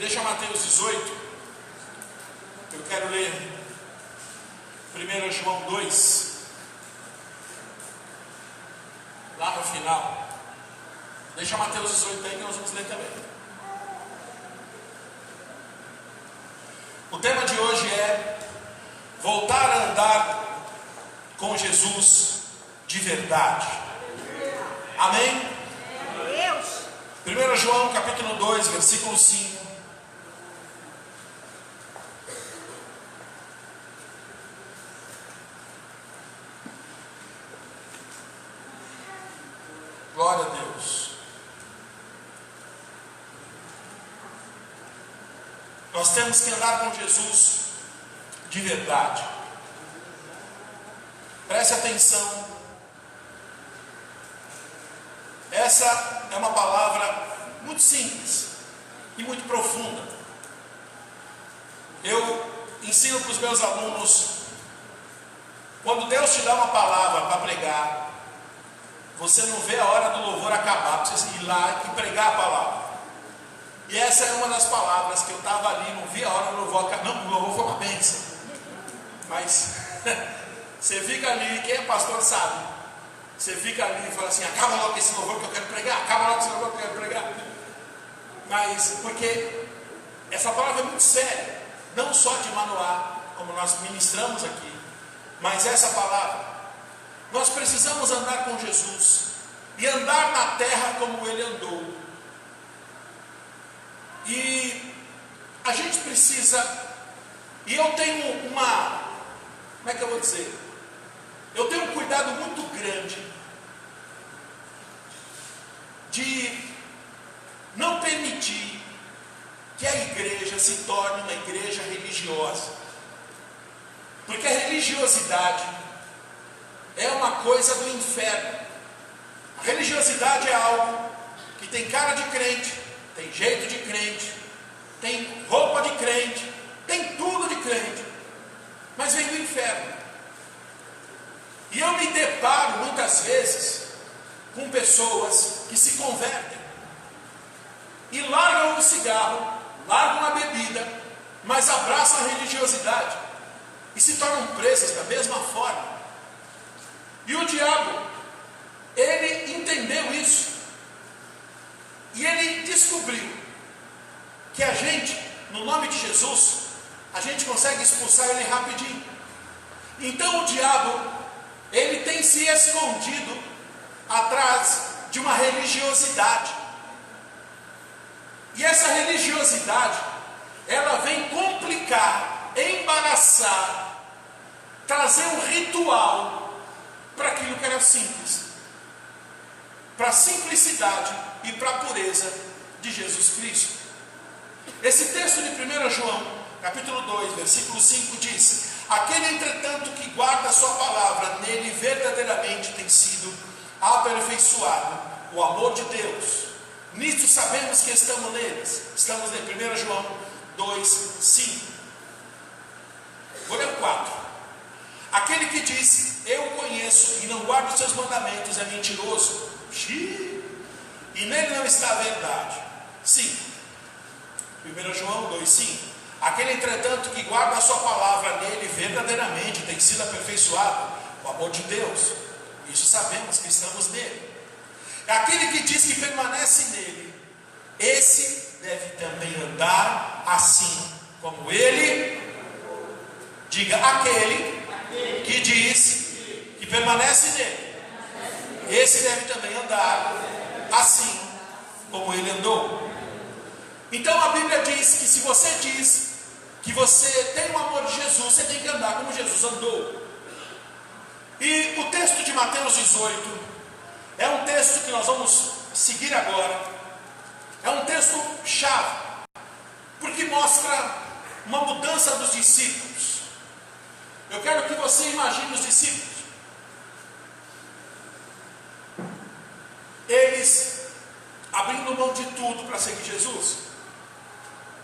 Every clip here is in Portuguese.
Deixa Mateus 18. Eu quero ler 1 João 2. Lá no final. Deixa Mateus 18 aí que nós vamos ler também. O tema de hoje é voltar a andar com Jesus de verdade. Amém? 1 João capítulo 2, versículo 5. Glória a Deus. Nós temos que andar com Jesus de verdade. Preste atenção. Essa é uma palavra muito simples e muito profunda. Eu ensino para os meus alunos: quando Deus te dá uma palavra para pregar, você não vê a hora do louvor acabar para você ir lá e pregar a palavra. E essa é uma das palavras que eu estava ali, não vi a hora do louvor acabar. Não, o louvor foi uma bênção. Mas você fica ali, quem é pastor sabe. Você fica ali e fala assim: acaba logo esse louvor que eu quero pregar, acaba logo esse louvor que eu quero pregar. Mas porque essa palavra é muito séria, não só de Manoá, como nós ministramos aqui, mas essa palavra, nós precisamos andar com Jesus e andar na terra como Ele andou. E a gente precisa, e eu tenho como é que eu vou dizer? Eu tenho um cuidado muito grande de não permitir que a igreja se torne uma igreja religiosa. Porque a religiosidade é uma coisa do inferno. A religiosidade é algo que tem cara de crente, tem jeito de crente, tem roupa de crente, tem tudo de crente, mas vem do inferno. E eu me deparo muitas vezes com pessoas que se convertem e largam o cigarro, largam a bebida, mas abraçam a religiosidade e se tornam presas da mesma forma. E o diabo, ele entendeu isso e ele descobriu que a gente, no nome de Jesus, a gente consegue expulsar ele rapidinho. Então o diabo, ele tem se escondido atrás de uma religiosidade. E essa religiosidade, ela vem complicar, embaraçar, trazer um ritual para aquilo que era simples, para a simplicidade e para a pureza de Jesus Cristo. Esse texto de 1 João, capítulo 2, versículo 5 diz: aquele, entretanto, que guarda a sua palavra, nele verdadeiramente tem sido aperfeiçoado o amor de Deus. Nisto sabemos que estamos neles. Estamos em 1 João 2, 5. Vou ler o 4. Aquele que diz, eu conheço, e não guarda os seus mandamentos, é mentiroso. E nele não está a verdade. 5. 1 João 2, 5. Aquele, entretanto, que guarda a sua palavra, nele verdadeiramente tem sido aperfeiçoado o amor de Deus. Isso sabemos que estamos nele. Aquele que diz que permanece nele, esse deve também andar assim como ele. Diga, aquele que diz que permanece nele, esse deve também andar assim como ele andou. Então a Bíblia diz que se você diz que você tem o amor de Jesus, você tem que andar como Jesus andou. E o texto de Mateus 18 é um texto que nós vamos seguir agora. É um texto chave, porque mostra uma mudança dos discípulos. Eu quero que você imagine os discípulos. Eles abrindo mão de tudo para seguir Jesus.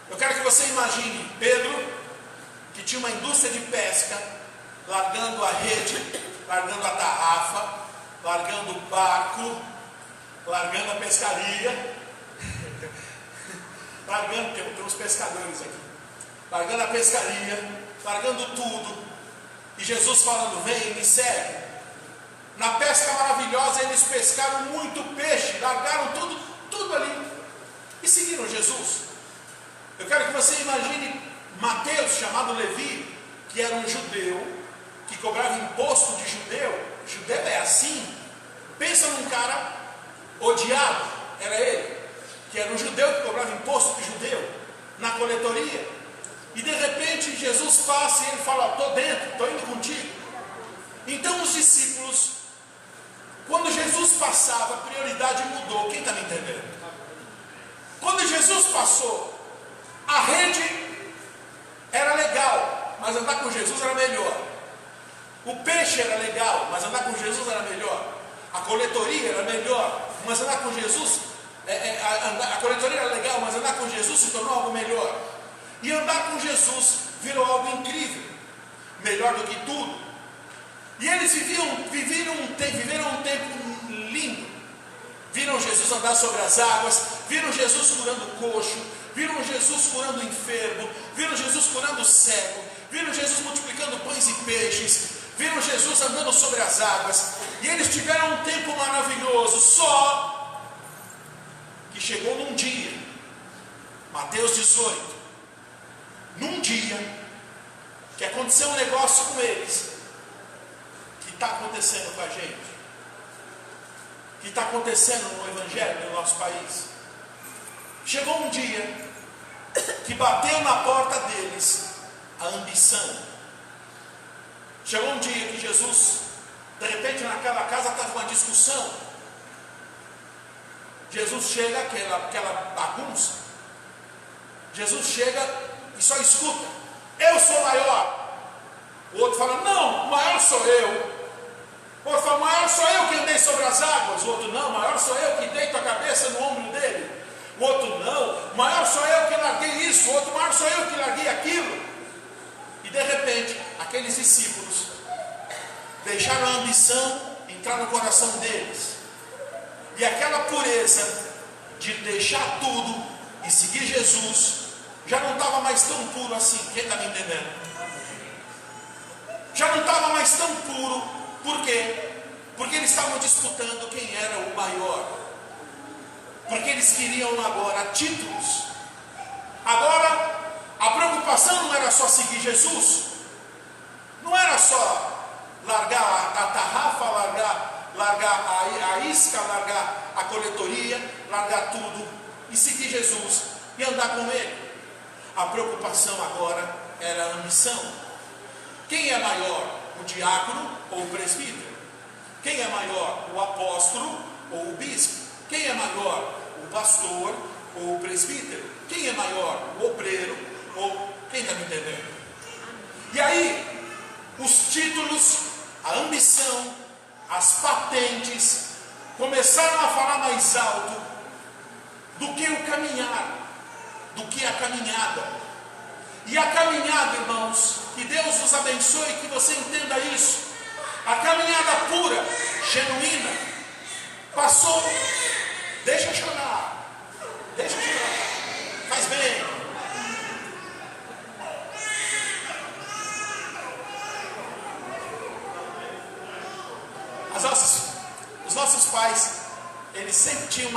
Eu quero que você imagine Pedro, que tinha uma indústria de pesca, largando a rede, largando a tarrafa, largando o barco, largando a pescaria, largando, tem uns pescadores aqui, largando a pescaria, largando tudo, e Jesus falando: vem, me segue. Na pesca maravilhosa eles pescaram muito peixe, largaram tudo ali e seguiram Jesus. Eu quero que você imagine Mateus, chamado Levi, que era um judeu, que cobrava imposto de judeu. Judeu é assim. Pensa num cara odiado, era ele, que era um judeu que cobrava imposto de judeu, na coletoria. E de repente Jesus passa e ele fala: estou dentro, estou indo contigo. Então os discípulos, quando Jesus passava, a prioridade mudou. Quem está me entendendo? Quando Jesus passou, a rede era legal, mas andar com Jesus era melhor. O peixe era legal, mas andar com Jesus era melhor. A coletoria era melhor, mas andar com Jesus, a coletoria era legal, mas andar com Jesus se tornou algo melhor. E andar com Jesus virou algo incrível, melhor do que tudo. E eles viveram um tempo lindo. Viram Jesus andar sobre as águas, viram Jesus curando o coxo, viram Jesus curando o enfermo, viram Jesus curando o cego, viram Jesus multiplicando pães e peixes, viram Jesus andando sobre as águas. E eles tiveram um tempo maravilhoso, só que chegou num dia, Mateus 18, num dia que aconteceu um negócio com eles, que está acontecendo com a gente, que está acontecendo no Evangelho no nosso país. Chegou um dia que bateu na porta deles a ambição. Chegou um dia que Jesus, de repente naquela casa estava uma discussão. Jesus chega, aquela bagunça. Jesus chega e só escuta: eu sou maior. O outro fala: não, maior sou eu. O outro fala: maior sou eu que andei sobre as águas. O outro: não, maior sou eu que deito a cabeça no ombro dele. O outro: não, maior sou eu que larguei isso. O outro: maior sou eu que larguei aquilo. E de repente, aqueles discípulos deixaram a ambição entrar no coração deles. E aquela pureza de deixar tudo e seguir Jesus já não estava mais tão puro assim. Quem está me entendendo? Já não estava mais tão puro. Por quê? Porque eles estavam disputando quem era o maior. Porque eles queriam agora títulos. Agora, a preocupação não era só seguir Jesus. Não era só largar a tarrafa, largar a isca, largar a coletoria, largar tudo e seguir Jesus e andar com Ele. A preocupação agora era a ambição. Quem é maior, o diácono ou o presbítero? Quem é maior, o apóstolo ou o bispo? Quem é maior, o pastor ou o presbítero? Quem é maior, o obreiro ou... Quem está me entendendo? E aí, os títulos, a ambição, as patentes começaram a falar mais alto do que o caminhar, do que a caminhada. E a caminhada, irmãos, que Deus nos abençoe, que você entenda isso. A caminhada pura, genuína, passou. Deixa chorar, faz bem. Os nossos pais, eles sempre tinham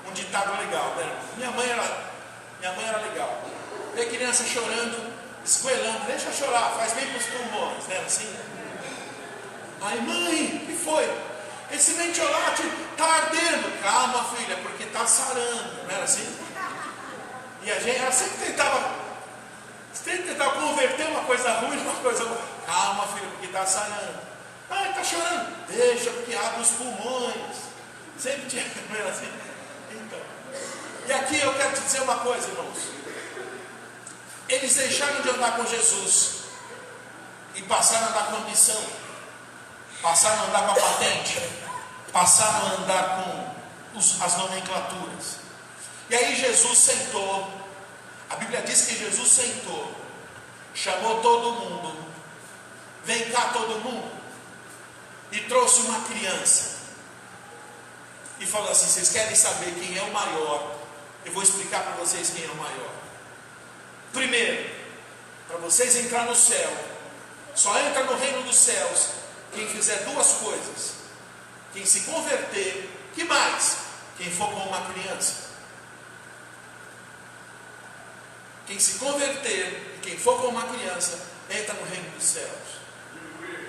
um ditado legal, né? Minha mãe era legal. Vê criança chorando, esgoelando: deixa chorar, faz bem para os pulmões, né? Assim. Ai, mãe, o que foi? Esse mentiolate está ardendo. Calma, filha, porque está sarando. Não era assim? E ela sempre tentava converter uma coisa ruim numa coisa boa. Calma, filha, porque está sarando. Ai, está chorando. Deixa, porque abre os pulmões. Sempre tinha, não era assim? Então. E aqui eu quero te dizer uma coisa, irmãos. Eles deixaram de andar com Jesus e passaram a andar com ambição, passaram a andar com a patente, passaram a andar com as nomenclaturas. E aí Jesus sentou. A Bíblia diz que Jesus sentou, chamou todo mundo: vem cá todo mundo, e trouxe uma criança e falou assim: vocês querem saber quem é o maior? Eu vou explicar para vocês quem é o maior. Primeiro, para vocês entrar no céu, só entra no reino dos céus quem fizer duas coisas: quem se converter, que mais? Quem for como uma criança. Quem se converter e quem for como uma criança entra no reino dos céus.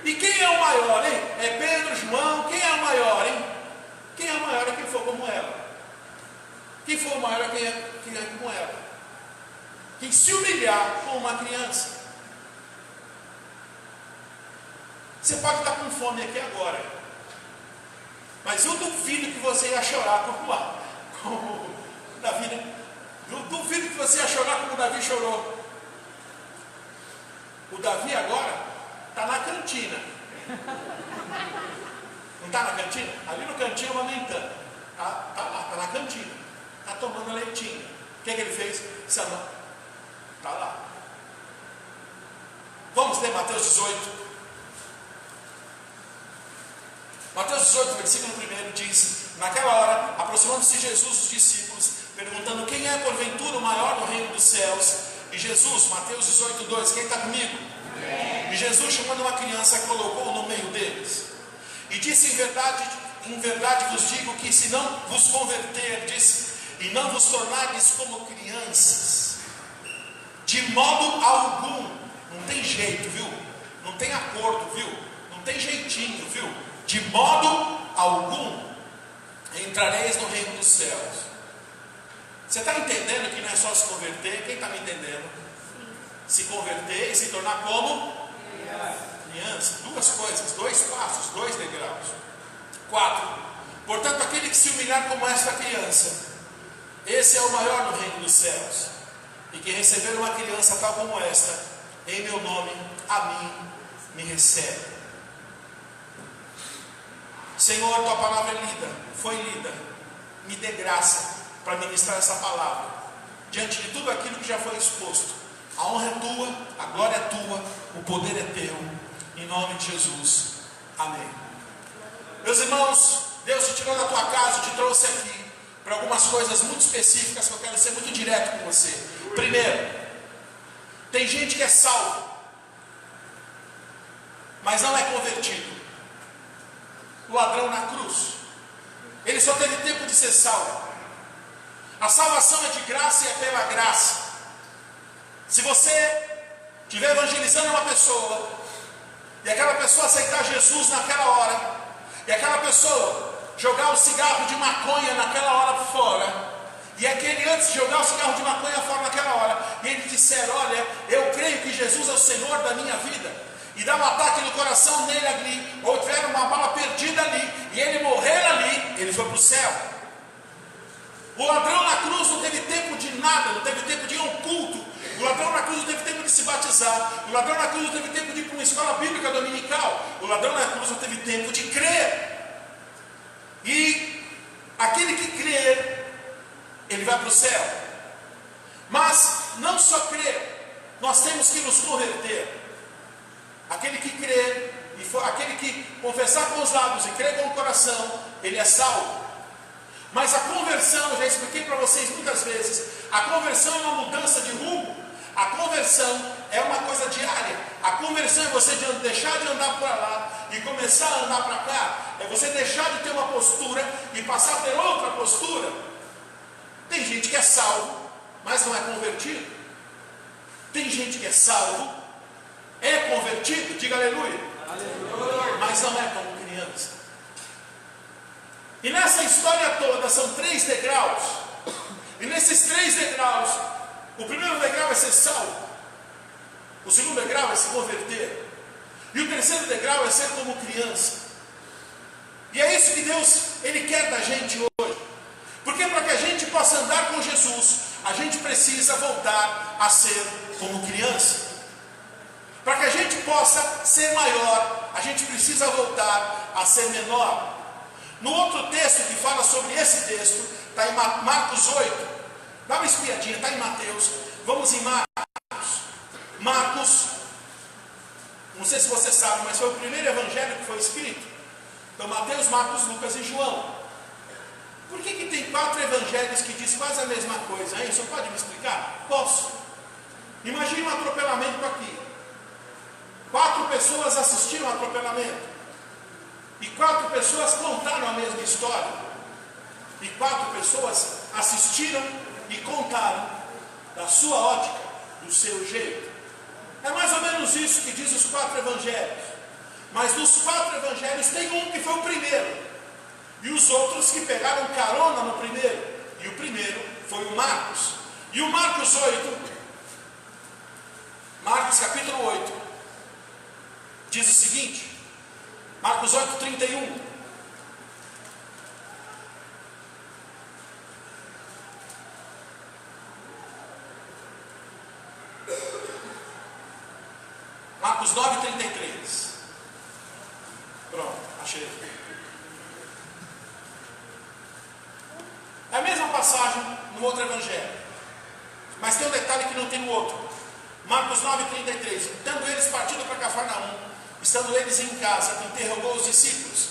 E quem é o maior, hein? É Pedro, João. Quem é o maior, hein? Quem é o maior é quem for como ela. Quem for o maior é quem é como ela. Quem se humilhar como uma criança. Você pode estar com fome aqui agora, mas eu duvido que você ia chorar como Davi, né? Eu duvido que você ia chorar como Davi chorou. O Davi agora está na cantina. Não está na cantina? Ali no cantinho amamentando. Está lá, está na cantina. Está tomando leitinho. O que ele fez? Está lá. Vamos ler Mateus 18. Mateus 18, versículo 1 diz: naquela hora, aproximando-se Jesus dos discípulos, perguntando: quem é porventura o maior no reino dos céus? E Jesus, Mateus 18, 2, quem está comigo? E Jesus, chamando uma criança, colocou no meio deles e disse: em verdade vos digo que se não vos converterdes e não vos tornardes como crianças, de modo algum, não tem jeito, viu? Não tem acordo, viu? Não tem jeitinho, viu? De modo algum entrareis no reino dos céus. Você está entendendo que não é só se converter? Quem está me entendendo? Se converter e se tornar como criança. Duas coisas, 2 passos, 2 degraus. 4. Portanto, aquele que se humilhar como esta criança, esse é o maior no reino dos céus. E quem receber uma criança tal como esta, em meu nome, a mim me recebe. Senhor, tua palavra é lida, foi lida. Me dê graça para ministrar essa palavra diante de tudo aquilo que já foi exposto. A honra é tua, a glória é tua, o poder é teu, em nome de Jesus, amém. Meus irmãos, Deus te tirou da tua casa, te trouxe aqui para algumas coisas muito específicas que eu quero ser muito direto com você. Primeiro, tem gente que é salvo, mas não é convertido. O ladrão na cruz, ele só teve tempo de ser salvo. A salvação é de graça e é pela graça. Se você estiver evangelizando uma pessoa e aquela pessoa aceitar Jesus naquela hora, e aquela pessoa jogar o cigarro de maconha naquela hora fora, e aquele antes de jogar o cigarro de maconha fora naquela hora, e ele disser: olha, eu creio que Jesus é o Senhor da minha vida, e dá um ataque no coração dele ali, ou tiver uma bala perdida ali, e ele morrer ali, ele foi para o céu. O ladrão na cruz não teve tempo de nada, não teve tempo de ir a um culto. O ladrão na cruz não teve tempo de se batizar. O ladrão na cruz não teve tempo de ir para uma escola bíblica dominical. O ladrão na cruz não teve tempo de crer. E aquele que crer, ele vai para o céu. Mas não só crer, nós temos que nos converter. Aquele que crer, aquele que confessar com os lábios e crer com o coração, ele é salvo. Mas a conversão, eu já expliquei para vocês muitas vezes, a conversão é uma mudança de rumo. A conversão é uma coisa diária. A conversão é você deixar de andar para lá e começar a andar para cá. É você deixar de ter uma postura e passar a ter outra postura. Tem gente que é salvo, mas não é convertido. Tem gente que é salvo, é convertido, diga aleluia, aleluia, mas não é como criança. E nessa história toda são 3 degraus. E nesses 3 degraus, o primeiro degrau é ser salvo, o segundo degrau é se converter, e o terceiro degrau é ser como criança. E é isso que Deus, Ele quer da gente hoje. Porque para que a gente possa andar com Jesus, a gente precisa voltar a ser como criança. Para que a gente possa ser maior, a gente precisa voltar a ser menor. No outro texto que fala sobre esse texto, está em Marcos 8. Dá uma espiadinha, está em Mateus. Vamos em Marcos. Marcos, não sei se você sabe, mas foi o primeiro evangelho que foi escrito. Então Mateus, Marcos, Lucas e João. Por que tem 4 evangelhos que diz quase a mesma coisa, hein? Você pode me explicar? Posso. Imagine um atropelamento aqui. 4 pessoas assistiram ao atropelamento. E 4 pessoas contaram a mesma história. E 4 pessoas assistiram e contaram da sua ótica, do seu jeito. É mais ou menos isso que diz os 4 evangelhos. Mas dos 4 evangelhos tem um que foi o primeiro. E os outros que pegaram carona no primeiro. E o primeiro foi o Marcos. E o Marcos 8, Marcos capítulo 8, diz o seguinte, Marcos 8, 31. Marcos 9, 33. Pronto, achei. É a mesma passagem no outro evangelho, mas tem um detalhe que não tem no outro. Marcos 9, 33. Tendo eles partido para Cafarnaum, estando eles em casa, interrogou os discípulos: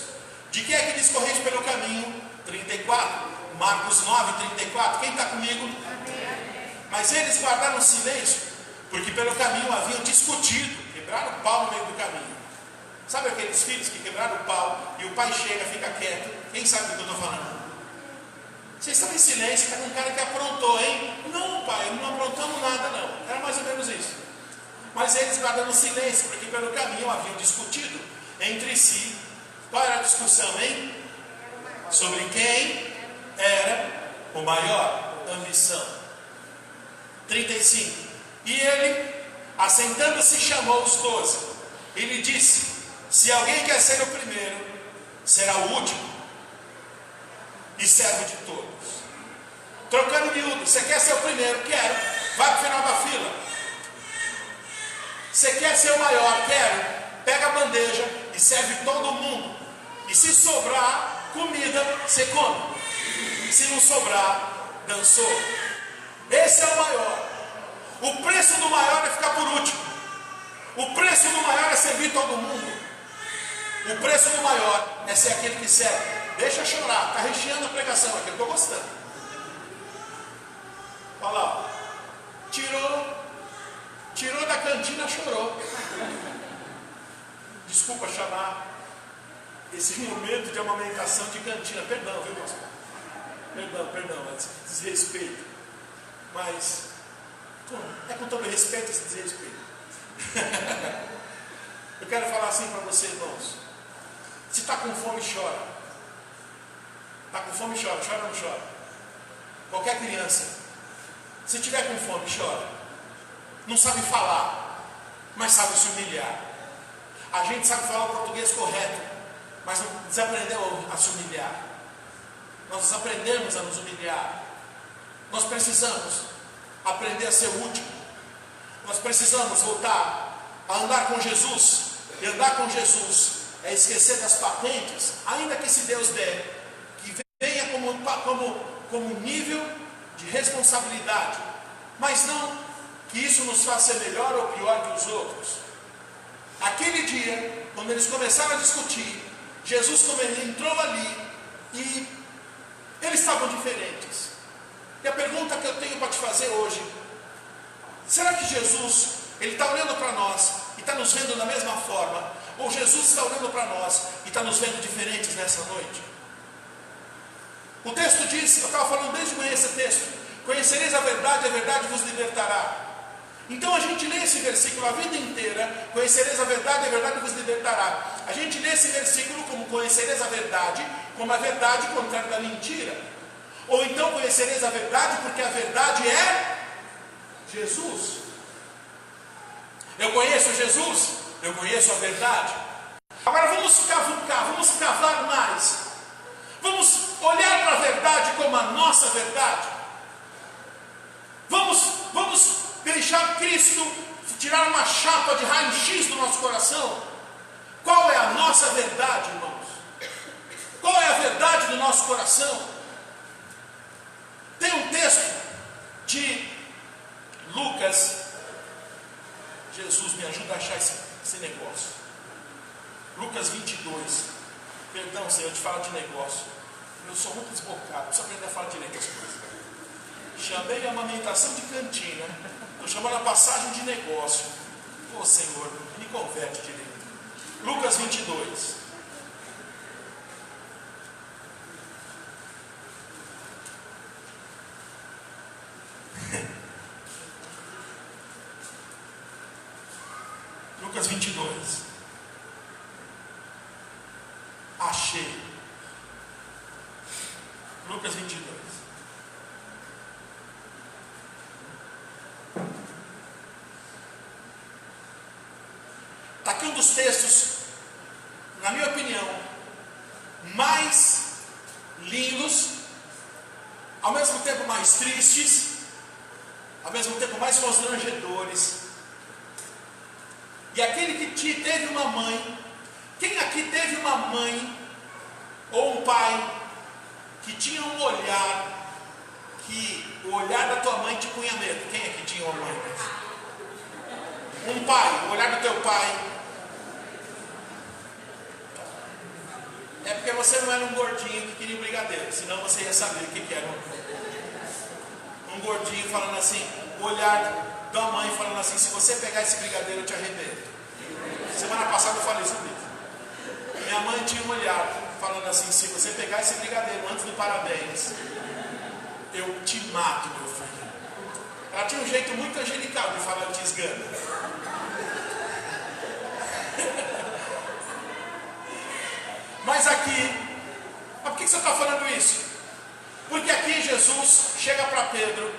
de que é que discorreis pelo caminho? 34. Marcos 9, 34. Quem está comigo? Mas eles guardaram silêncio, porque pelo caminho haviam discutido, quebraram o pau no meio do caminho. Sabe aqueles filhos que quebraram o pau e o pai chega, fica quieto? Quem sabe do que eu estou falando? Vocês estão em silêncio, está com um cara que aprontou, hein? Não, pai, não aprontamos nada, não. Era mais ou menos isso. Mas eles guardando silêncio, porque pelo caminho haviam discutido entre si. Qual era a discussão, hein? Sobre quem era o maior. Ambição. 35. E ele, assentando-se, chamou os 12. E lhe disse: se alguém quer ser o primeiro, será o último e servo de todos. Trocando miúdo, você quer ser o primeiro? Quero. Vai para o final da fila. Você quer ser o maior? Quero. Pega a bandeja e serve todo mundo. E se sobrar comida, você come. Se não sobrar, dançou. Esse é o maior. O preço do maior é ficar por último. O preço do maior é servir todo mundo. O preço do maior é ser aquele que serve. Deixa chorar, está recheando a pregação aqui, eu estou gostando. Olha lá, tirou da cantina, chorou. Desculpa chamar esse momento de amamentação de cantina. Perdão, viu, pastor? Perdão, é desrespeito. Mas é com todo respeito esse desrespeito. Eu quero falar assim para você, irmãos. Se está com fome, chora. Está com fome, chora. Chora ou não chora? Qualquer criança, se tiver com fome, chora. Não sabe falar, mas sabe se humilhar. A gente sabe falar o português correto, mas não desaprendeu a se humilhar. Nós desaprendemos a nos humilhar. Nós precisamos aprender a ser útil. Nós precisamos voltar a andar com Jesus. E andar com Jesus é esquecer das patentes, ainda que se Deus der, que venha como nível de responsabilidade, mas não que isso nos faça ser melhor ou pior que os outros. Aquele dia, quando eles começaram a discutir, Jesus entrou ali e eles estavam diferentes. E a pergunta que eu tenho para te fazer hoje: será que Jesus, ele está olhando para nós e está nos vendo da mesma forma? Ou Jesus está olhando para nós e está nos vendo diferentes nessa noite? O texto diz, eu estava falando desde manhã esse texto: conhecereis a verdade vos libertará. Então a gente lê esse versículo a vida inteira: conhecereis a verdade vos libertará. A gente lê esse versículo como conhecereis a verdade, como a verdade contrária da mentira. Ou então conhecereis a verdade porque a verdade é Jesus. Eu conheço Jesus, eu conheço a verdade. Agora vamos cavucar, vamos cavar mais. Vamos olhar para a verdade como a nossa verdade. Vamos deixar Cristo tirar uma chapa de raio-x do nosso coração. Qual é a nossa verdade, irmãos? Qual é a verdade do nosso coração? Tem um texto de Lucas. Jesus, me ajuda a achar esse negócio. Lucas 22. Perdão, Senhor, eu te falo de negócio. Eu sou muito desbocado, preciso aprender a falar direito as coisas. Chamei a amamentação de cantina, estou chamando a passagem de negócio. Ô Senhor, me converte direito. Lucas 22. Lucas 22. Achei. Lucas 22. Está aqui um dos textos, na minha opinião, mais lindos, ao mesmo tempo mais tristes, ao mesmo tempo mais constrangedores. E aquele que teve uma mãe, quem aqui teve uma mãe ou um pai que tinha um olhar, que o olhar da tua mãe te punha medo? Quem aqui tinha uma mãe? Um pai, o olhar do teu pai. É porque você não era um gordinho que queria um brigadeiro, senão você ia saber o que era um gordinho falando assim, o olhar da mãe falando assim, se você pegar esse brigadeiro eu te arrebento. Semana passada eu falei sobre isso. Minha mãe tinha um olhar falando assim, se você pegar esse brigadeiro antes do parabéns, eu te mato, meu filho. Ela tinha um jeito muito angelical de falar, eu te esgano. Mas aqui, por que você está falando isso? Porque aqui Jesus chega para Pedro,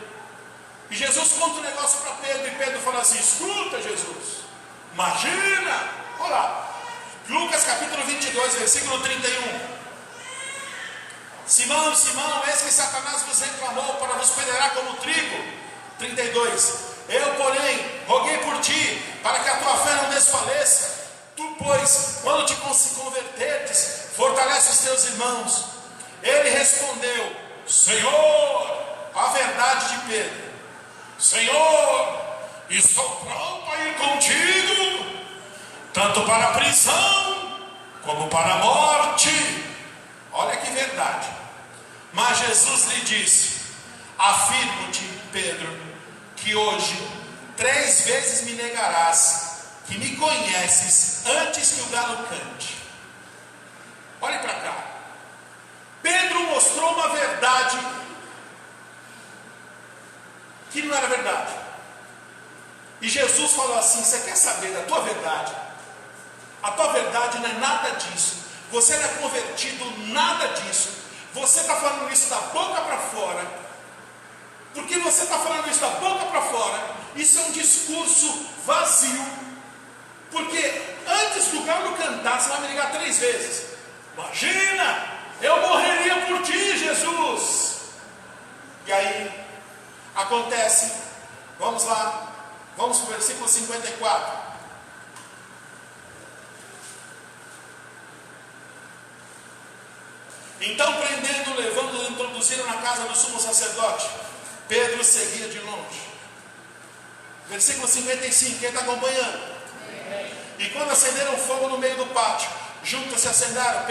e Jesus conta um negócio para Pedro, e Pedro fala assim, escuta Jesus, imagina, olha lá, Lucas capítulo 22, versículo 31. Simão, Simão, eis que Satanás vos reclamou para vos peneirar como trigo. 32. Eu, porém, roguei por ti, para que a tua fé não desfaleça. Tu, pois, quando te converterdes, fortalece os teus irmãos. Ele respondeu, Senhor, a verdade de Pedro, Senhor, estou pronto a ir contigo, tanto para a prisão, como para a morte. Olha que verdade. Mas Jesus lhe disse, afirmo-te, Pedro, que hoje 3 vezes me negarás, que me conheces antes que o galo cante. Olhe para cá. Pedro mostrou uma verdade que não era verdade. E Jesus falou assim, você quer saber da tua verdade? A tua verdade não é nada disso. Você não é convertido, nada disso. Você está falando isso da boca para fora. Porque você está falando isso da boca para fora, isso é um discurso vazio. Porque antes do galo cantar, você vai me ligar 3 vezes. Imagina, eu morreria por ti, Jesus. E aí, acontece, vamos lá, vamos para o versículo 54. Então, prendendo, levando, introduziram na casa do sumo sacerdote. Pedro seguia de longe. Versículo 55, quem está acompanhando? E quando acenderam fogo no meio do pátio, juntos se assentaram,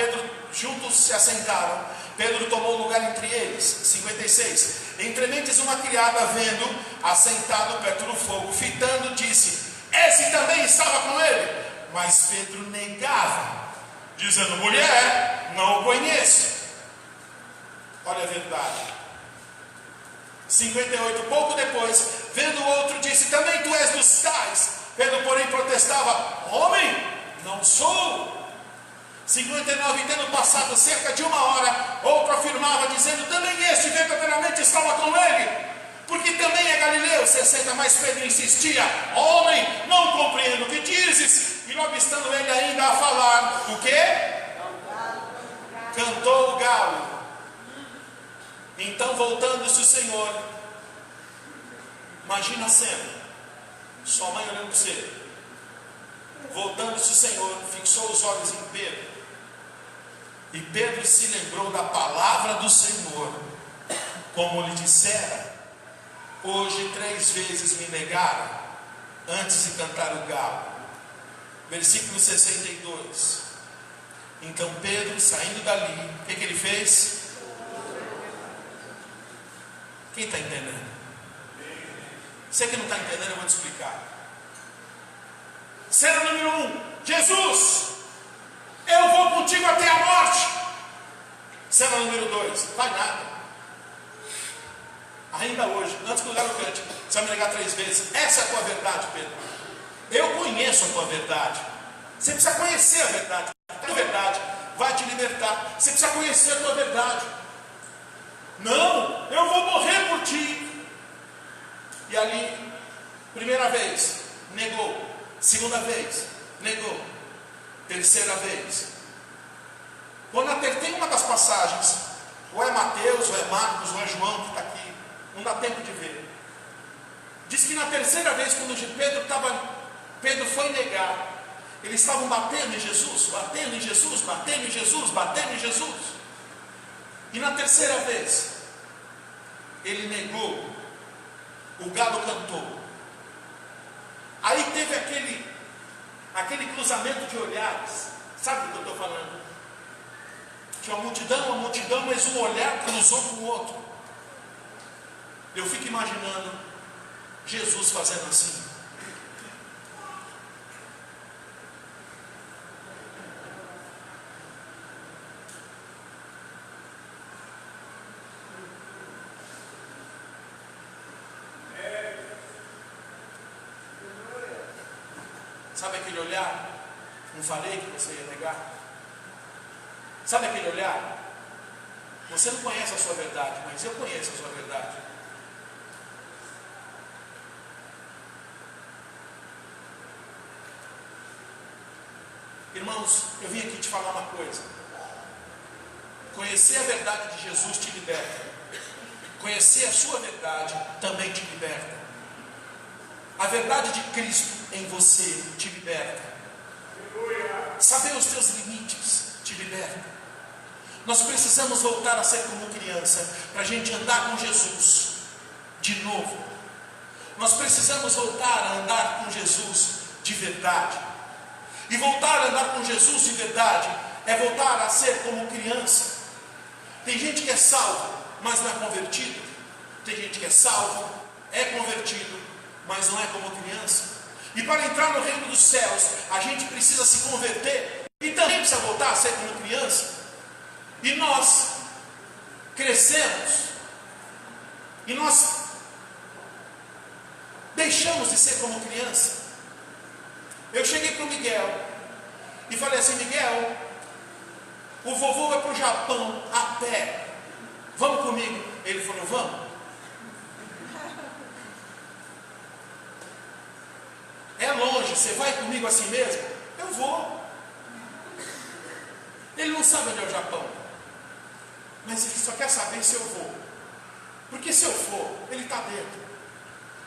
Pedro tomou lugar entre eles. 56. Entre mentes uma criada, vendo assentado perto do fogo, fitando, disse, esse também estava com ele. Mas Pedro negava, dizendo, mulher, não o conheço. Olha a verdade. 58. Pouco depois, vendo o outro, disse, também tu és dos tais. Pedro, porém, protestava, homem, não sou. 59. Tendo passado cerca de 1 hora, outro afirmava, dizendo, também este verdadeiramente estava com ele, porque também é Galileu. 60. Mas Pedro insistia, homem, não compreendo o que dizes. E logo estando ele ainda a falar, o quê? Cantou o galo. Então, voltando-se o Senhor, imagina a cena, sua mãe olhando para você, voltando-se o Senhor, fixou os olhos em Pedro, e Pedro se lembrou da palavra do Senhor, como lhe dissera, hoje 3 vezes me negaram, antes de cantar o galo. Versículo 62. Então Pedro, saindo dali, o que ele fez? Quem está entendendo? Você que não está entendendo, eu vou te explicar. Cena número 1: Jesus, eu vou contigo até a morte. Cena número 2: vai nada. Ainda hoje, antes que o lugar cante, você vai me negar 3 vezes. Essa é a tua verdade, Pedro. Eu conheço a tua verdade. Você precisa conhecer a verdade. A verdade vai te libertar. Você precisa conhecer a tua verdade. Não, eu vou morrer por ti. E ali, primeira vez, negou. Segunda vez, negou. Terceira vez. Quando tem uma das passagens, ou é Mateus, ou é Marcos, ou é João que está aqui, não dá tempo de ver. Diz que na terceira vez, quando Pedro foi negar, eles estavam batendo em Jesus, batendo em Jesus, batendo em Jesus, batendo em Jesus. E na terceira vez, ele negou, o galo cantou. Aí teve aquele cruzamento de olhares. Sabe do que eu estou falando? Tinha uma multidão, mas um olhar cruzou com o outro. Eu fico imaginando Jesus fazendo assim. Sabe aquele olhar? Não falei que você ia negar? Sabe aquele olhar? Você não conhece a sua verdade, mas eu conheço a sua verdade. Irmãos, eu vim aqui te falar uma coisa. Conhecer a verdade de Jesus te liberta. Conhecer a sua verdade também te liberta. A verdade de Cristo em você te liberta. Saber os teus limites te liberta. Nós precisamos voltar a ser como criança, para a gente andar com Jesus de novo. Nós precisamos voltar a andar com Jesus de verdade. E voltar a andar com Jesus de verdade é voltar a ser como criança. Tem gente que é salvo, mas não é convertido. Tem gente que é salvo, é convertido, mas não é como criança. E para entrar no reino dos céus, a gente precisa se converter e também precisa voltar a ser como criança. E nós crescemos e nós deixamos de ser como criança. Eu cheguei para o Miguel e falei assim: Miguel, o vovô vai para o Japão a pé, vamos comigo? Ele falou: vamos. É longe, você vai comigo assim mesmo? Eu vou. Ele não sabe onde é o Japão, mas ele só quer saber se eu vou. Porque se eu for, ele está dentro.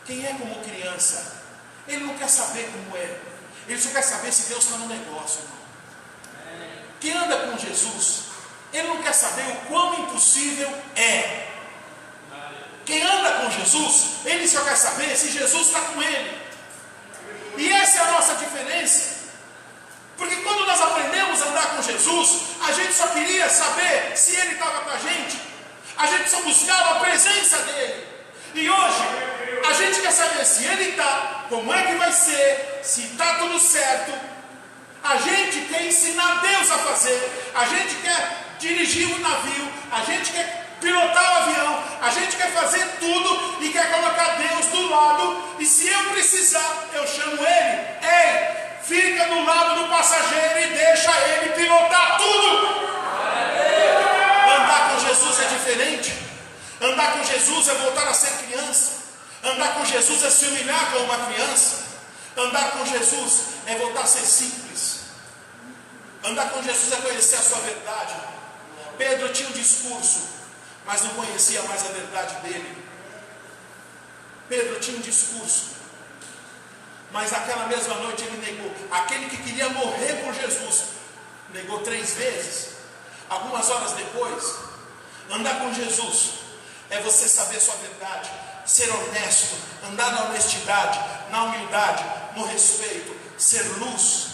Quem é como criança, ele não quer saber como é. Ele só quer saber se Deus está no negócio, irmão. Quem anda com Jesus, ele não quer saber o quão impossível é. Quem anda com Jesus, ele só quer saber se Jesus está com ele. E essa é a nossa diferença. Porque quando nós aprendemos a andar com Jesus, a gente só queria saber se Ele estava com a gente. A gente só buscava a presença dEle. E hoje, a gente quer saber se Ele está, como é que vai ser, se está tudo certo. A gente quer ensinar Deus a fazer. A gente quer dirigir o navio. A gente quer pilotar o avião. A gente quer fazer tudo e quer colocar Deus do lado. E se eu precisar, eu chamo Ele. Ei, fica do lado do passageiro e deixa Ele pilotar tudo. Andar com Jesus é diferente. Andar com Jesus é voltar a ser criança. Andar com Jesus é se humilhar como uma criança. Andar com Jesus é voltar a ser simples. Andar com Jesus é conhecer a sua verdade. Pedro tinha um discurso, mas não conhecia mais a verdade dele. Pedro tinha um discurso, mas naquela mesma noite ele negou. Aquele que queria morrer por Jesus, negou 3 vezes. Algumas horas depois, andar com Jesus é você saber sua verdade, ser honesto, andar na honestidade, na humildade, no respeito, ser luz.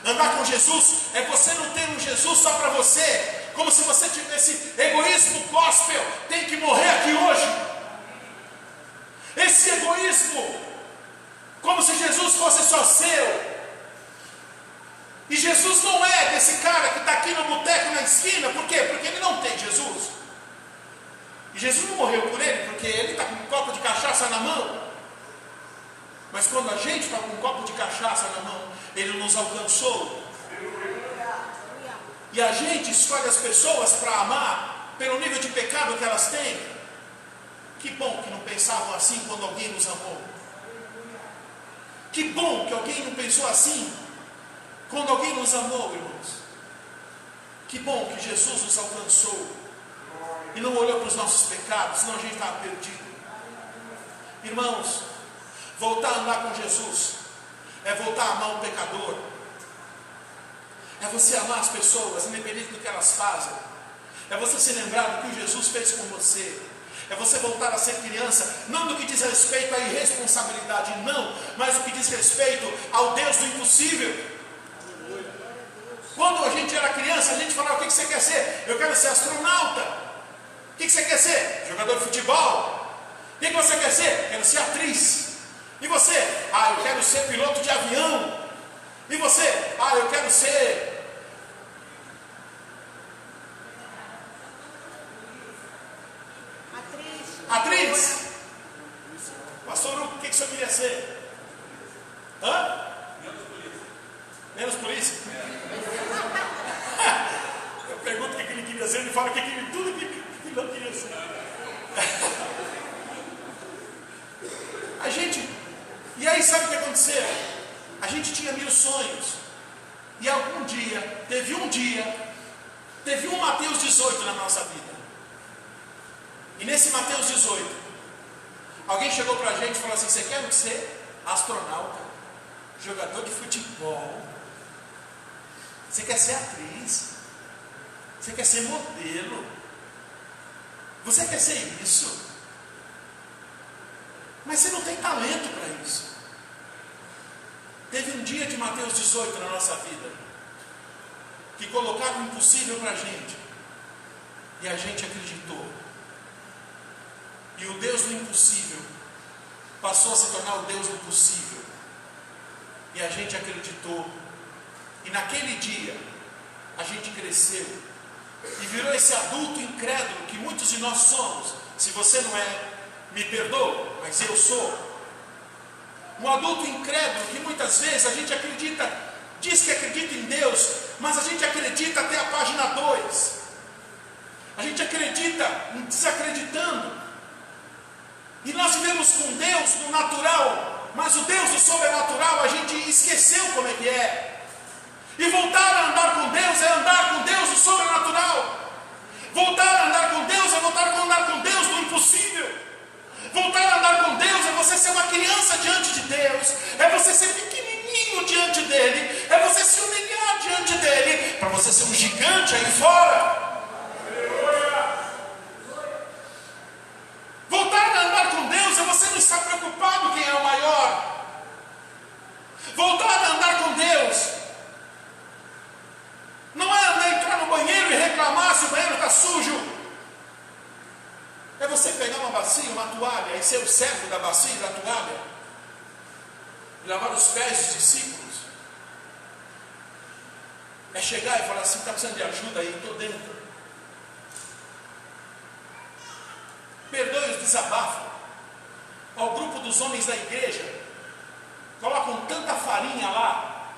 Andar com Jesus é você não ter um Jesus só para você, como se você tivesse egoísmo gospel, tem que morrer aqui hoje. Esse egoísmo, como se Jesus fosse só seu. E Jesus não é desse cara que está aqui no boteco na esquina. Por quê? Porque ele não tem Jesus. E Jesus não morreu por ele, porque ele está com um copo de cachaça na mão. Mas quando a gente está com um copo de cachaça na mão, ele nos alcançou. E a gente escolhe as pessoas para amar pelo nível de pecado que elas têm. Que bom que não pensavam assim quando alguém nos amou. Que bom que alguém não pensou assim quando alguém nos amou, irmãos. Que bom que Jesus nos alcançou e não olhou para os nossos pecados, senão a gente estava perdido. Irmãos, voltar a andar com Jesus é voltar a amar o pecador. É você amar as pessoas, independente do que elas fazem. É você se lembrar do que o Jesus fez com você. É você voltar a ser criança, não do que diz respeito à irresponsabilidade, não, mas do que diz respeito ao Deus do impossível. Quando a gente era criança, a gente falava: o que você quer ser? Eu quero ser astronauta. O que você quer ser? Jogador de futebol. O que você quer ser? Quero ser atriz. E você? Eu quero ser piloto de avião. E você? Eu quero ser atriz. Pastor Hugo, o que o senhor queria ser? Menos polícia? Eu pergunto o que ele queria ser, ele fala tudo que ele não queria ser. E aí sabe o que aconteceu? A gente tinha 1000 sonhos. E algum dia, teve um Mateus 18 na nossa vida. E nesse Mateus 18, alguém chegou para a gente e falou assim: você quer ser astronauta, jogador de futebol, você quer ser atriz, você quer ser modelo, você quer ser isso, mas você não tem talento para isso. Teve um dia de Mateus 18 na nossa vida, que colocaram o impossível para a gente, e a gente acreditou. E o Deus do impossível passou a se tornar o Deus do possível. E a gente acreditou. E naquele dia, a gente cresceu. E virou esse adulto incrédulo que muitos de nós somos. Se você não é, me perdoa, mas eu sou. Um adulto incrédulo que muitas vezes a gente acredita, diz que acredita em Deus, mas a gente acredita até a página 2. A gente acredita desacreditando. E nós vivemos com Deus no natural, mas o Deus do sobrenatural a gente esqueceu como é que é. E voltar a andar com Deus é andar com Deus do sobrenatural. Voltar a andar com Deus é voltar a andar com Deus do impossível. Voltar a andar com Deus é você ser uma criança diante de Deus, é você ser pequenininho diante dEle, é você se humilhar diante dEle, para você ser um gigante aí fora. Voltar a andar com Deus é você não estar preocupado quem é o maior. Voltar a andar com Deus não é entrar no banheiro e reclamar se o banheiro está sujo. É você pegar uma bacia, uma toalha, e ser o servo da bacia e da toalha, e lavar os pés dos discípulos. É chegar e falar assim: está precisando de ajuda aí, estou dentro. Perdoe os desabafos. Ao grupo dos homens da igreja, colocam tanta farinha lá,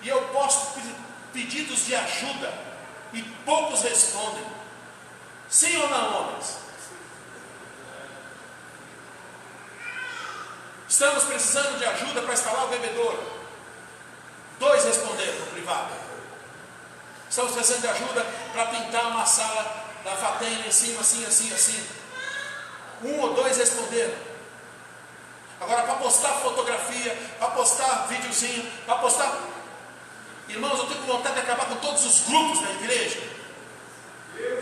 e eu posto pedidos de ajuda, e poucos respondem. Sim ou não, homens? Estamos precisando de ajuda para instalar o bebedouro. 2 responderam no privado. Estamos precisando de ajuda para pintar uma sala da Fatena em cima, assim, assim, assim. 1 ou 2 responderam. Agora, para postar fotografia, para postar videozinho, para postar... Irmãos, eu tenho vontade de acabar com todos os grupos da igreja,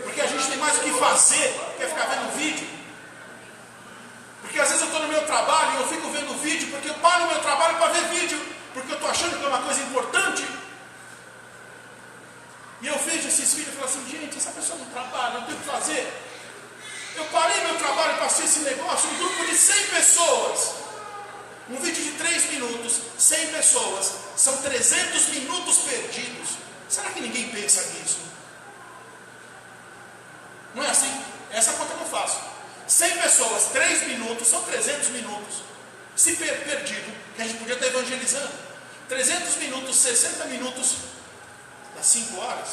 porque a gente tem mais o que fazer do que ficar vendo vídeo. Porque às vezes eu estou no meu trabalho e eu fico vendo vídeo, porque eu paro no meu trabalho para ver vídeo, porque eu estou achando que é uma coisa importante. E eu vejo esses vídeos e falo assim, gente, essa pessoa não trabalha, não tem o que fazer. Eu parei meu trabalho para assistir esse negócio, um grupo de 100 pessoas. Um vídeo de 3 minutos, 100 pessoas, são 300 minutos perdidos. Será que ninguém pensa nisso? Não é assim? Essa conta que eu faço. 100 pessoas, 3 minutos, são 300 minutos. Se perdido, que a gente podia estar evangelizando. 300 minutos, 60 minutos, dá 5 horas.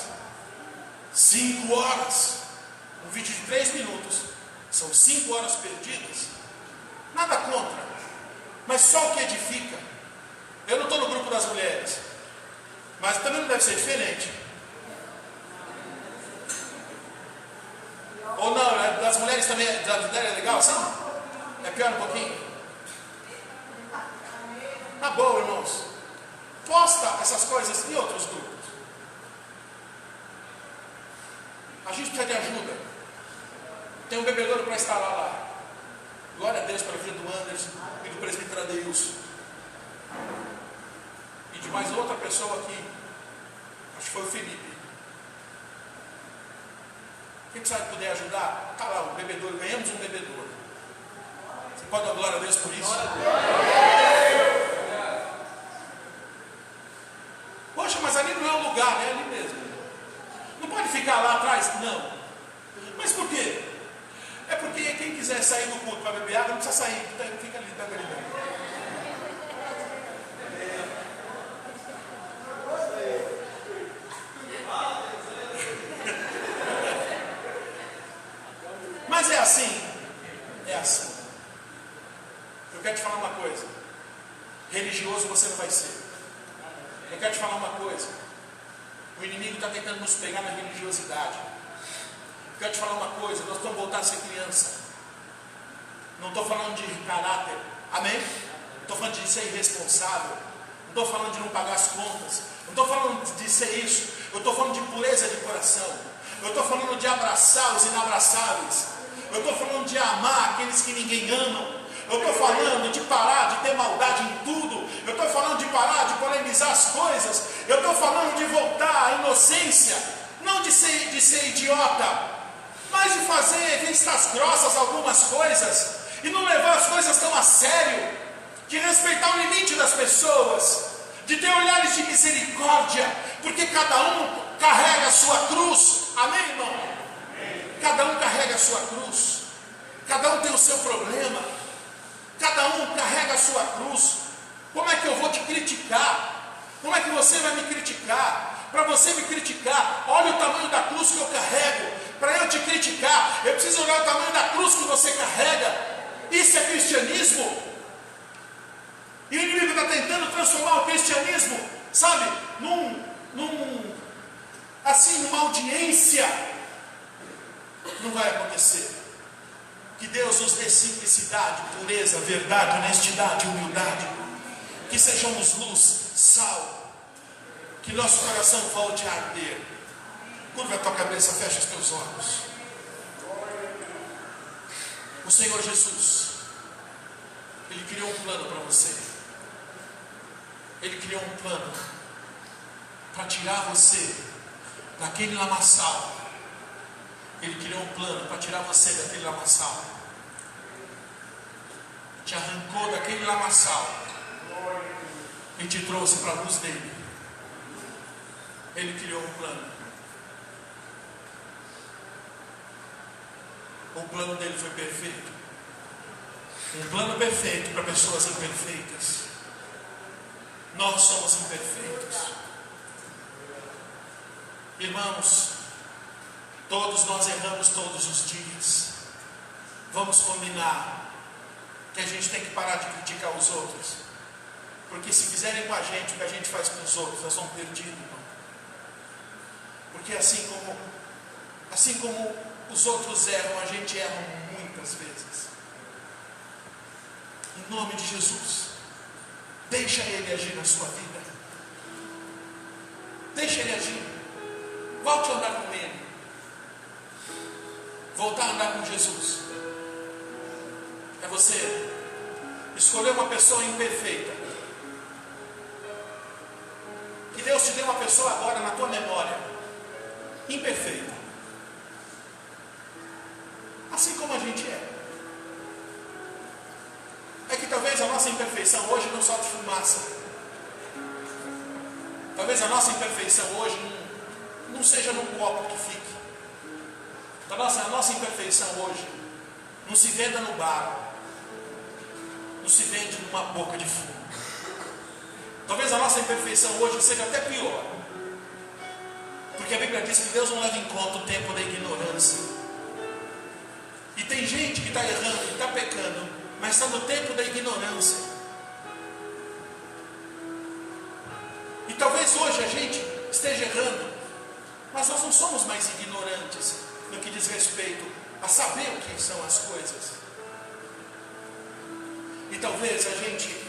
5 horas. Um vídeo de 3 minutos, são 5 horas perdidas. Nada contra, mas só o que edifica. Eu não estou no grupo das mulheres, mas também não deve ser diferente. Ou não, das mulheres também, das mulheres é legal assim? É pior um pouquinho? Tá bom, irmãos. Posta essas coisas em outros grupos. A gente precisa de ajuda. Tem um bebedouro para instalar lá. Glória a Deus pela vida do Anderson e do presbítero Adeilson. E de mais outra pessoa aqui. Acho que foi o Felipe. Quem precisa poder ajudar? Está lá, o bebedouro. Ganhamos um bebedouro. Você pode dar glória a Deus por isso? Poxa, mas ali não é o lugar, é ali mesmo. Não pode ficar lá atrás? Não. Mas por quê? É porque quem quiser sair do culto para beber água não precisa sair, fica ali, tá ali. Mas é assim. É assim. Eu quero te falar uma coisa. Religioso você não vai ser. Eu quero te falar uma coisa. O inimigo está tentando nos pegar na religiosidade. Eu quero te falar uma coisa. Nós vamos voltar a ser criança. Não estou falando de caráter. Amém? Não estou falando de ser irresponsável. Não estou falando de não pagar as contas. Não estou falando de ser isso. Eu estou falando de pureza de coração. Eu estou falando de abraçar os inabraçáveis. Eu estou falando de amar aqueles que ninguém ama. Eu estou falando de parar de ter maldade em tudo. Eu estou falando de parar de polemizar as coisas. Eu estou falando de voltar à inocência. Não de ser idiota, mas de fazer vistas grossas algumas coisas. E não levar as coisas tão a sério. De respeitar o limite das pessoas. De ter olhares de misericórdia. Porque cada um carrega a sua cruz. Amém, irmão? Cada um carrega a sua cruz. Cada um tem o seu problema. Cada um carrega a sua cruz. Como é que eu vou te criticar? Como é que você vai me criticar? Para você me criticar, olha o tamanho da cruz que eu carrego. Para eu te criticar, eu preciso olhar o tamanho da cruz que você carrega. Isso é cristianismo. E o inimigo está tentando transformar o cristianismo, sabe, numa audiência. Não vai acontecer. Que Deus nos dê simplicidade, pureza, verdade, honestidade, humildade. Que sejamos luz, sal. Que nosso coração volte a arder. Curva a tua cabeça, fecha os teus olhos. O Senhor Jesus, Ele criou um plano para você. Ele criou um plano para tirar você daquele lamaçal. Ele criou um plano para tirar você daquele lamaçal. Te arrancou daquele lamaçal e te trouxe para a luz dele. Ele criou um plano. O plano dele foi perfeito. Um plano perfeito para pessoas imperfeitas. Nós somos imperfeitos. Irmãos, todos nós erramos todos os dias. Vamos combinar que a gente tem que parar de criticar os outros. Porque se fizerem com a gente o que a gente faz com os outros, nós vamos perdidos, irmão. Porque assim como os outros erram, a gente erra muitas vezes. Em nome de Jesus, deixa Ele agir na sua vida. Deixa Ele agir. Volte a andar com Ele. Voltar a andar com Jesus. É você escolher uma pessoa imperfeita. Que Deus te dê uma pessoa agora na tua memória. imperfeita. Assim como a gente é. É que talvez a nossa imperfeição hoje não solte fumaça. Talvez a nossa imperfeição hoje não seja num copo que fique. A nossa imperfeição hoje não se venda no bar. Não se vende numa boca de fumo. Talvez a nossa imperfeição hoje seja até pior. Porque a Bíblia diz que Deus não leva em conta o tempo da ignorância. E tem gente que está errando, que está pecando, mas está no tempo da ignorância. E talvez hoje a gente esteja errando, mas nós não somos mais ignorantes no que diz respeito a saber o que são as coisas. E talvez a gente,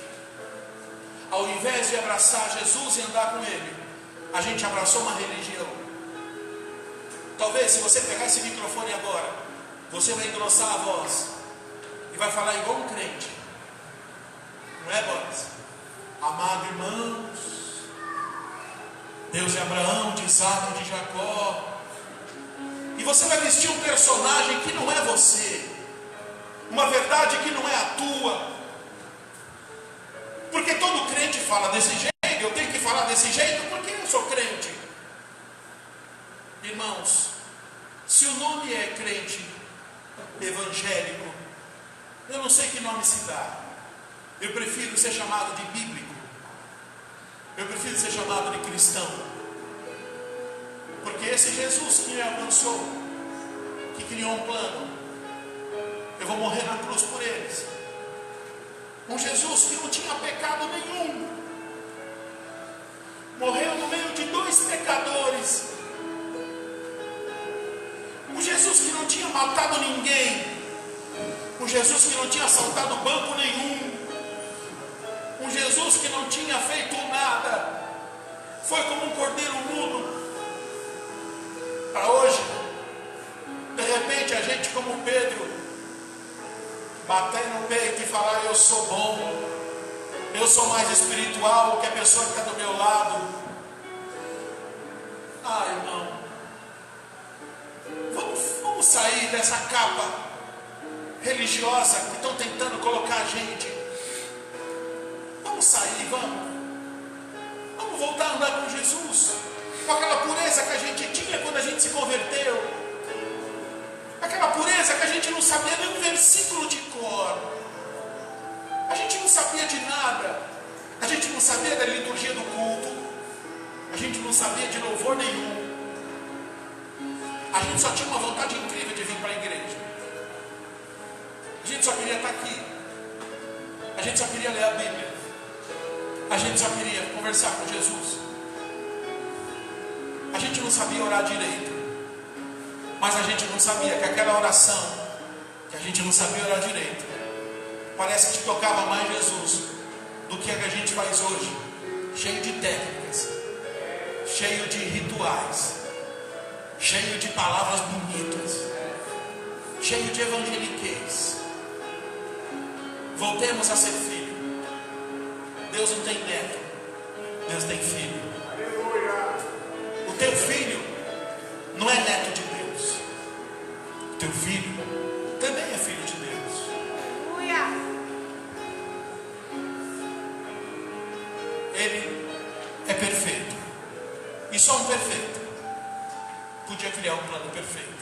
ao invés de abraçar Jesus e andar com Ele, a gente abraçou uma religião. Talvez se você pegar esse microfone agora, você vai engrossar a voz e vai falar igual um crente. Não é, Boris? Amado irmãos, Deus de Abraão, de Isaac e de Jacó. E você vai vestir um personagem que não é você, uma verdade que não é a tua. Porque todo crente fala desse jeito, eu tenho que falar desse jeito porque eu sou crente. Irmãos, se o nome é crente evangélico, eu não sei que nome se dá. Eu prefiro ser chamado de bíblico. Eu prefiro ser chamado de cristão. Porque esse Jesus que me alcançou, que criou um plano, eu vou morrer na cruz por eles. Um Jesus que não tinha pecado nenhum, morreu no meio de 2 pecadores. Um Jesus que não tinha matado ninguém, um Jesus que não tinha assaltado banco nenhum, um Jesus que não tinha feito nada, foi como um cordeiro mudo. Para hoje, de repente a gente como Pedro, bater no peito e falar: eu sou bom, eu sou mais espiritual que a pessoa que está do meu lado. Ah, irmão, vamos sair dessa capa religiosa que estão tentando colocar a gente. Vamos sair, vamos voltar a andar com Jesus, com aquela pureza que a gente tinha quando a gente se converteu. Aquela pureza que a gente não sabia nem um versículo de cor. A gente não sabia de nada. A gente não sabia da liturgia do culto. A gente não sabia de louvor nenhum. A gente só tinha uma vontade incrível de vir para a igreja. A gente só queria estar aqui. A gente só queria ler a Bíblia. A gente só queria conversar com Jesus. A gente não sabia orar direito. Mas a gente não sabia que aquela oração, que a gente não sabia orar direito, parece que tocava mais Jesus do que a gente faz hoje, cheio de técnicas, cheio de rituais, cheio de palavras bonitas, cheio de evangeliquez. Voltemos a ser filho. Deus não tem neto, Deus tem filho. O teu filho não é neto de Deus. O teu filho também é filho de Deus. Ele é perfeito. E só um perfeito podia criar um plano perfeito.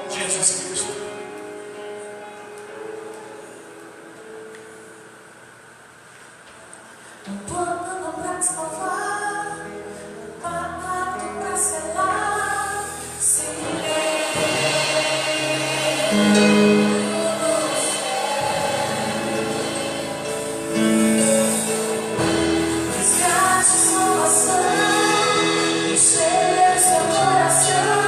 Jesus Cristo. Um plano pra te salvar, um pacto pra selar, resgate salvação, encher seu coração,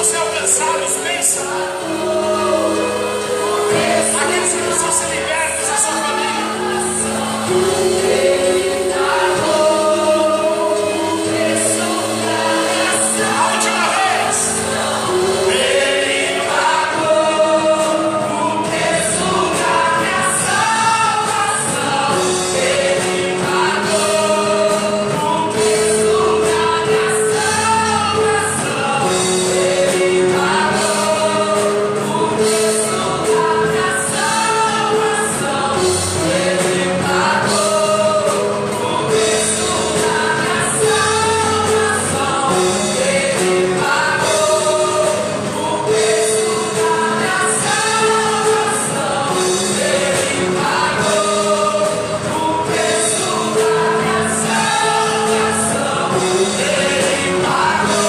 precisam ser alcançados, pensa. Aqueles que precisam ser libertos da sua família. A última vez. Ele pagou o preço da minha salvação. Ele pagou o preço da minha salvação. Ele pagou o preço da minha salvação. Ele pagou o preço da minha salvação. Ele pagou o preço da minha salvação. Ele pagou o preço da minha salvação. Ele pagou o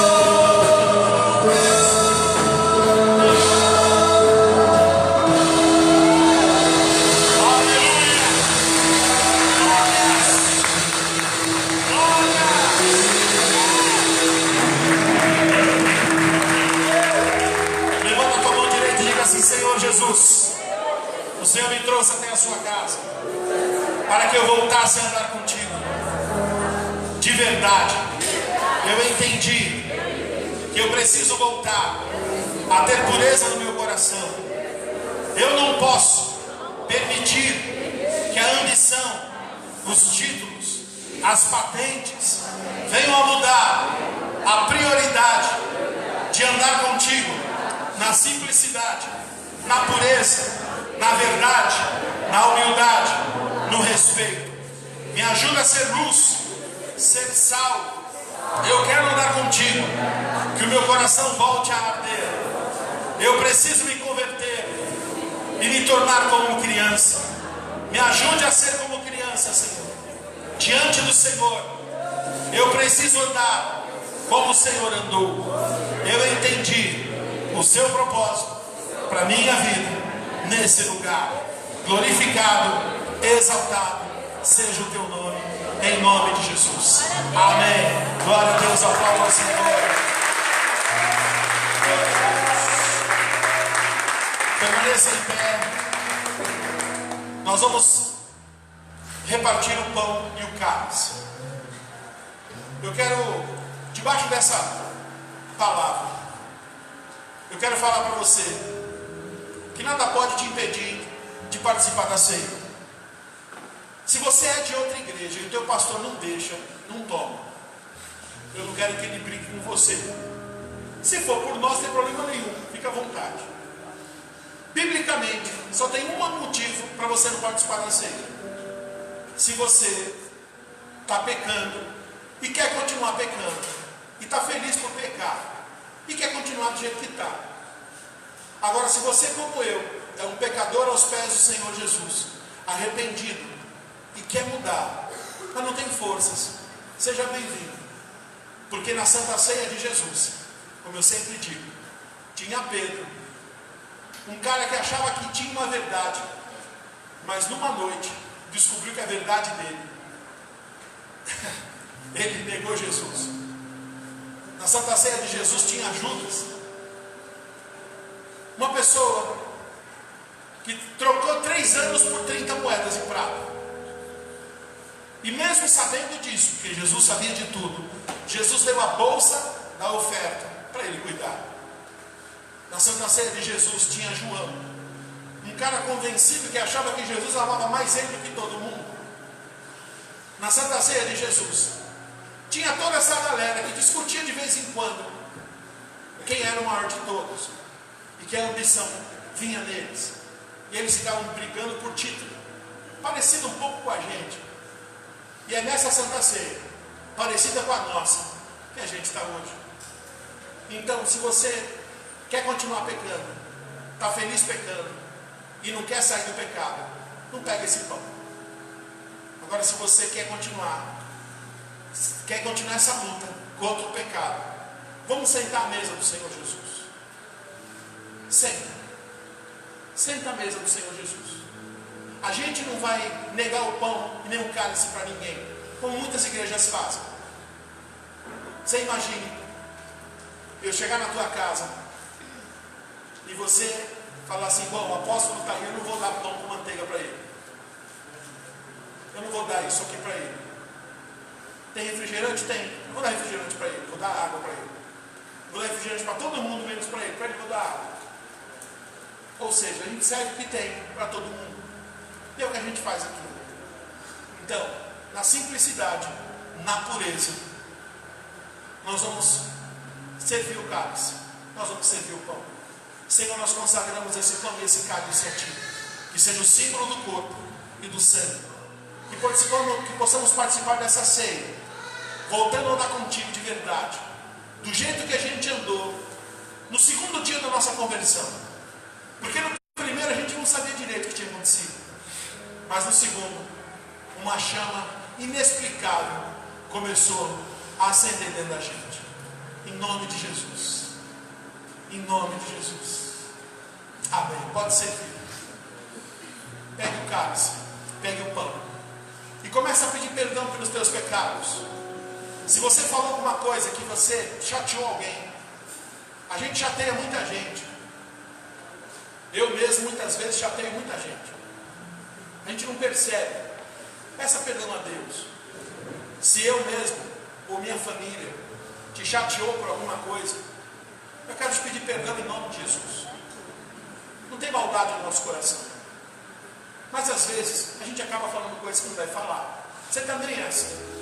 Levanta a tua mão direita e diga assim: Senhor Jesus, o Senhor me trouxe até a sua casa para que eu voltasse a andar contigo de verdade. Eu entendi que eu preciso voltar a ter pureza no meu coração. Eu não posso permitir que a ambição, os títulos, as patentes venham a mudar a prioridade de andar contigo na simplicidade, na pureza, na verdade, na humildade, no respeito. Me ajuda a ser luz, ser sal. Eu quero andar contigo, que o meu coração volte a arder. Eu preciso me converter e me tornar como criança. Me ajude a ser como criança, Senhor. Diante do Senhor, eu preciso andar como o Senhor andou. Eu entendi o seu propósito para a minha vida nesse lugar. Glorificado, exaltado seja o teu nome, em nome de Jesus. Amém. Glória a Deus, aplauda ao Senhor. Permaneça em pé. Nós vamos repartir o pão e o cálice. Eu quero, debaixo dessa palavra, eu quero falar para você que nada pode te impedir de participar da ceia. Se você é de outra igreja e o teu pastor não deixa, não toma. Eu não quero que ele brigue com você. Se for por nós, não tem problema nenhum, fica à vontade. Biblicamente, só tem um motivo para você não participar da ceia. Se você está pecando e quer continuar pecando, e está feliz por pecar, e quer continuar do jeito que está. Agora, se você, como eu, é um pecador aos pés do Senhor Jesus, arrependido, e quer mudar, mas não tem forças, seja bem-vindo. Porque na Santa Ceia de Jesus, como eu sempre digo, tinha Pedro, um cara que achava que tinha uma verdade, mas numa noite descobriu que a verdade dele, ele negou Jesus. Na Santa Ceia de Jesus tinha Judas, uma pessoa que trocou 3 anos por 30 moedas de prata. E mesmo sabendo disso, porque Jesus sabia de tudo, Jesus deu a bolsa da oferta para ele cuidar. Na Santa Ceia de Jesus tinha João, um cara convencido que achava que Jesus amava mais ele do que todo mundo. Na Santa Ceia de Jesus tinha toda essa galera que discutia de vez em quando quem era o maior de todos e que a ambição vinha neles, e eles ficavam brigando por título, parecido um pouco com a gente. E é nessa Santa Ceia, parecida com a nossa, que a gente está hoje. Então, se você quer continuar pecando, está feliz pecando e não quer sair do pecado, não pega esse pão. Agora, se você quer continuar essa luta contra o pecado, vamos sentar à mesa do Senhor Jesus. Senta à mesa do Senhor Jesus. A gente não vai negar o pão e nem o cálice para ninguém, como muitas igrejas fazem. Você imagine, eu chegar na tua casa e você falar assim, bom, o apóstolo está aí, eu não vou dar pão com manteiga para ele. Eu não vou dar isso aqui para ele. Tem refrigerante? Tem. Eu vou dar refrigerante para ele, vou dar água para ele. Vou dar refrigerante para todo mundo, menos para ele vou dar água. Ou seja, a gente serve o que tem para todo mundo. E é o que a gente faz aqui. Então, na simplicidade, na pureza, nós vamos servir o cálice, nós vamos servir o pão. Senhor, nós consagramos esse pão e esse cálice a Ti, que seja o símbolo do corpo e do sangue, que possamos participar dessa ceia, voltando a andar contigo de verdade, do jeito que a gente andou no segundo dia da nossa conversão, porque no primeiro a gente não sabia direito o que tinha acontecido, mas no segundo, uma chama inexplicável começou a acender dentro da gente, em nome de Jesus, em nome de Jesus, amém. Pode servir, pegue o cálice, pegue o pão e comece a pedir perdão pelos teus pecados. Se você falou alguma coisa que você chateou alguém, a gente chateia muita gente, eu mesmo muitas vezes chateio muita gente, a gente não percebe. Peça perdão a Deus. Se eu mesmo ou minha família te chateou por alguma coisa, eu quero te pedir perdão em nome de Jesus. Não tem maldade no nosso coração, mas às vezes a gente acaba falando coisas que não deve falar. Você também é assim.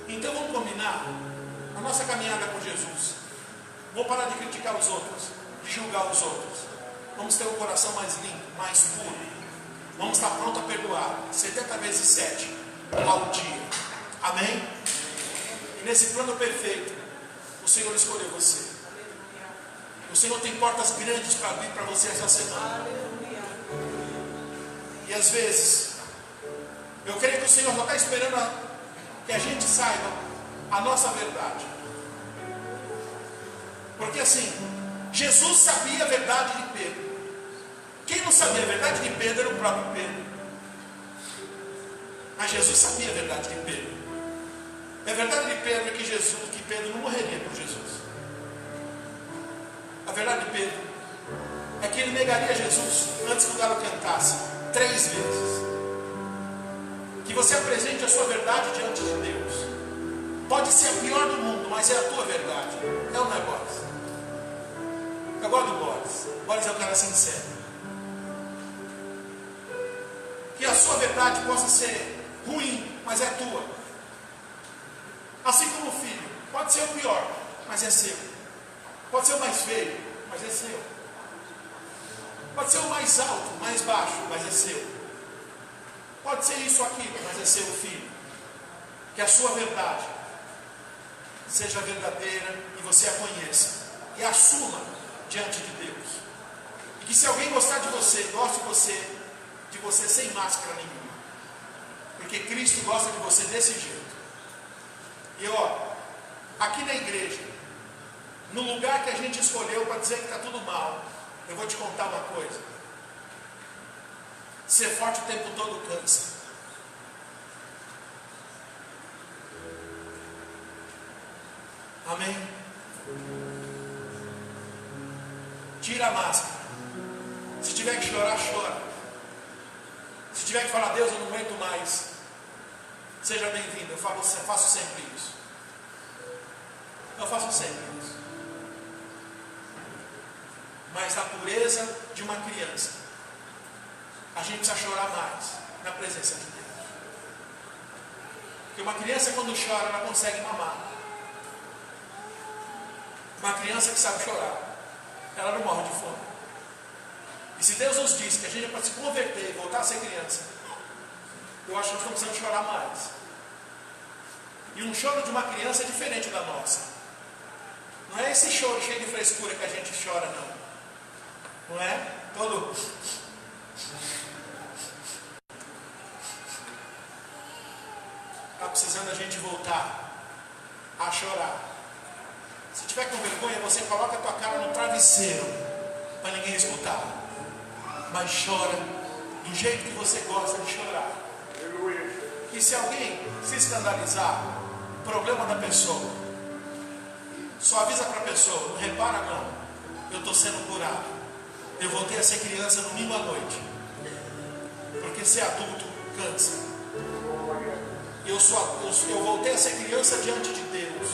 Então vamos combinar a nossa caminhada com Jesus. Vamos parar de criticar os outros, de julgar os outros. Vamos ter um coração mais limpo, mais puro. Vamos estar pronto a perdoar 70 vezes 7 ao dia. Amém? E nesse plano perfeito, o Senhor escolheu você. O Senhor tem portas grandes para abrir para você essa semana. E às vezes, eu creio que o Senhor só está esperando que a gente saiba a nossa verdade. Porque assim, Jesus sabia a verdade de Pedro. Quem não sabia a verdade de Pedro era o próprio Pedro. Mas Jesus sabia a verdade de Pedro. A verdade de Pedro é que Pedro não morreria por Jesus. A verdade de Pedro é que ele negaria Jesus antes que o galo cantasse 3 vezes. Que você apresente a sua verdade diante de Deus. Pode ser a pior do mundo, mas é a tua verdade. É o negócio. Eu gosto do Boris. O Boris é um cara sincero. Que a sua verdade possa ser ruim, mas é tua. Assim como o filho, pode ser o pior, mas é seu. Pode ser o mais feio, mas é seu. Pode ser o mais alto, mais baixo, mas é seu. Pode ser isso ou aquilo, mas é seu filho. Que a sua verdade seja verdadeira e você a conheça e a assuma diante de Deus. E que se alguém gostar de você, goste de você sem máscara nenhuma. Porque Cristo gosta de você desse jeito. E aqui na igreja, no lugar que a gente escolheu para dizer que está tudo mal, eu vou te contar uma coisa. Ser forte o tempo todo cansa. Amém? Tira a máscara. Se tiver que chorar, chora. Se tiver que falar, Deus, eu não aguento mais, seja bem-vindo. Eu faço sempre isso. Eu faço sempre isso. Mas na pureza de uma criança, a gente precisa chorar mais na presença de Deus. Porque uma criança, quando chora, ela consegue mamar. Uma criança que sabe chorar, ela não morre de fome. E se Deus nos diz que a gente é para se converter e voltar a ser criança, eu acho que nós estamos precisando chorar mais. E um choro de uma criança é diferente da nossa. Não é esse choro cheio de frescura que a gente chora, não. Não é? Todo. Está precisando a gente voltar a chorar. Se tiver com vergonha, você coloca a tua cara no travesseiro para ninguém escutar. Mas chora do jeito que você gosta de chorar. E se alguém se escandalizar, problema da pessoa. Só avisa para a pessoa, não repara não, eu estou sendo curado. Eu voltei a ser criança domingo à noite. Porque ser adulto cansa. Eu voltei a ser criança diante de Deus,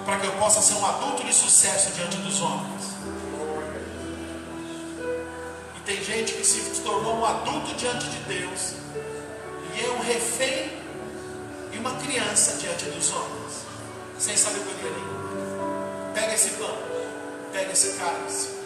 para que eu possa ser um adulto de sucesso diante dos homens. E tem gente que se tornou um adulto diante de Deus e é um refém e uma criança diante dos homens, sem sabedoria nenhuma. Pega esse pão, pega esse cálice.